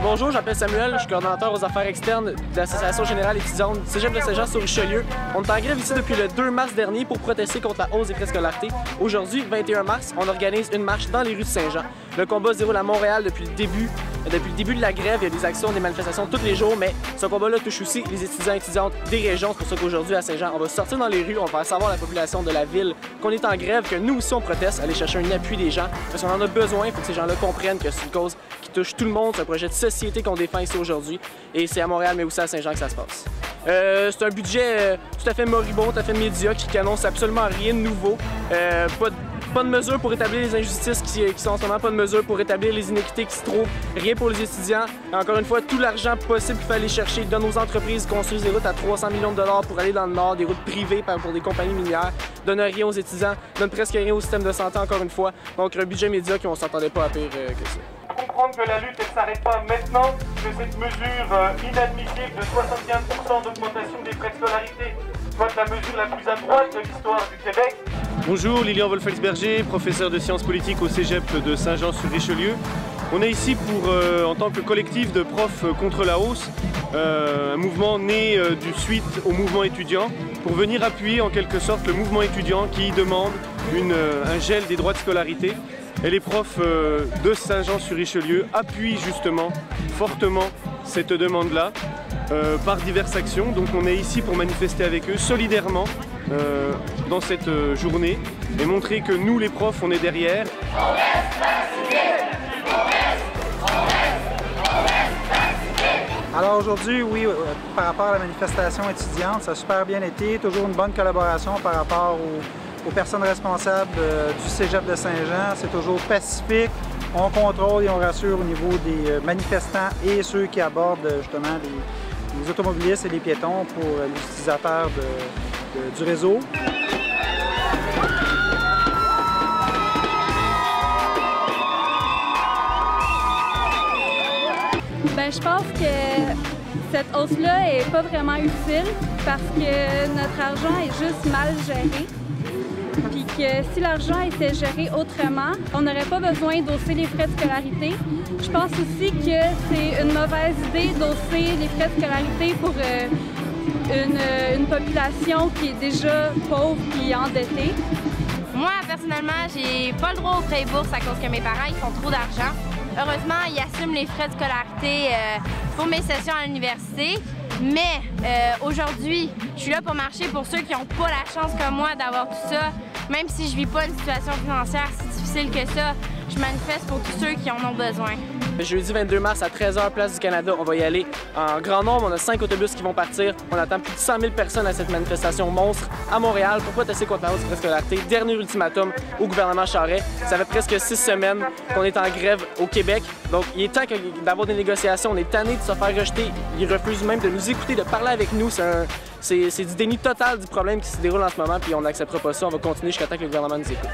Bonjour, je m'appelle Samuel, je suis coordonnateur aux affaires externes de l'Association générale étudiante du Cégep de Saint-Jean-sur-Richelieu. On est en grève ici depuis le 2 mars dernier pour protester contre la hausse des frais de scolarité. Aujourd'hui, 21 mars, on organise une marche dans les rues de Saint-Jean. Le combat se déroule à Montréal depuis le début de la grève. Il y a des actions, des manifestations tous les jours, mais ce combat-là touche aussi les étudiants et étudiantes des régions. C'est pour ça qu'aujourd'hui à Saint-Jean, on va sortir dans les rues, on va faire savoir à la population de la ville qu'on est en grève, que nous aussi on proteste, aller chercher un appui des gens, parce qu'on en a besoin. Il faut que ces gens-là comprennent que c'est une cause qui touche tout le monde, c'est un projet de société qu'on défend ici aujourd'hui, et c'est à Montréal mais aussi à Saint-Jean que ça se passe. C'est un budget tout à fait moribond, tout à fait médiocre, qui annonce absolument rien de nouveau. Pas de mesures pour rétablir les injustices qui sont en ce moment, pas de mesures pour rétablir les inéquités qui se trouvent, rien pour les étudiants. Et encore une fois, tout l'argent possible qu'il fallait chercher de nos entreprises construisent des routes à 300 millions de dollars pour aller dans le nord, des routes privées pour des compagnies minières, donne rien aux étudiants, donne presque rien au système de santé encore une fois. Donc un budget médiocre, on s'attendait pas à pire que ça. Comprendre que la lutte ne s'arrête pas maintenant, que cette mesure inadmissible de 75% d'augmentation des frais de scolarité soit la mesure la plus à droite de l'histoire du Québec. Bonjour, Lilian Wolfelsberger, professeur de sciences politiques au Cégep de Saint-Jean-sur-Richelieu. On est ici en tant que collectif de profs contre la hausse, un mouvement né du suite au mouvement étudiant, pour venir appuyer en quelque sorte le mouvement étudiant qui demande un gel des droits de scolarité. Et les profs de Saint-Jean-sur-Richelieu appuient justement fortement cette demande-là par diverses actions. Donc on est ici pour manifester avec eux solidairement dans cette journée et montrer que nous les profs on est derrière. Alors aujourd'hui, oui, par rapport à la manifestation étudiante, ça a super bien été, toujours une bonne collaboration par rapport aux personnes responsables du Cégep de Saint-Jean. C'est toujours pacifique, on contrôle et on rassure au niveau des manifestants et ceux qui abordent justement les automobilistes et les piétons pour les utilisateurs du réseau. Je pense que cette hausse-là n'est pas vraiment utile parce que notre argent est juste mal géré. Puis que si l'argent était géré autrement, on n'aurait pas besoin d'hausser les frais de scolarité. Je pense aussi que c'est une mauvaise idée d'hausser les frais de scolarité pour une population qui est déjà pauvre et endettée. Moi, personnellement, j'ai pas le droit aux prêts et bourses à cause que mes parents ils font trop d'argent. Heureusement, ils assument les frais de scolarité pour mes sessions à l'université. Mais aujourd'hui, je suis là pour marcher pour ceux qui n'ont pas la chance comme moi d'avoir tout ça. Même si je vis pas une situation financière si difficile que ça, je manifeste pour tous ceux qui en ont besoin. Le jeudi 22 mars à 13h, Place du Canada, on va y aller en grand nombre. On a 5 autobus qui vont partir. On attend plus de 100 000 personnes à cette manifestation monstre à Montréal pour protester contre la hausse des frais de scolarité. Dernier ultimatum au gouvernement Charest. Ça fait presque 6 semaines qu'on est en grève au Québec. Donc il est temps d'avoir des négociations. On est tanné de se faire rejeter. Ils refusent même de nous écouter, de parler avec nous. C'est du déni total du problème qui se déroule en ce moment. Puis on n'acceptera pas ça. On va continuer jusqu'à temps que le gouvernement nous écoute.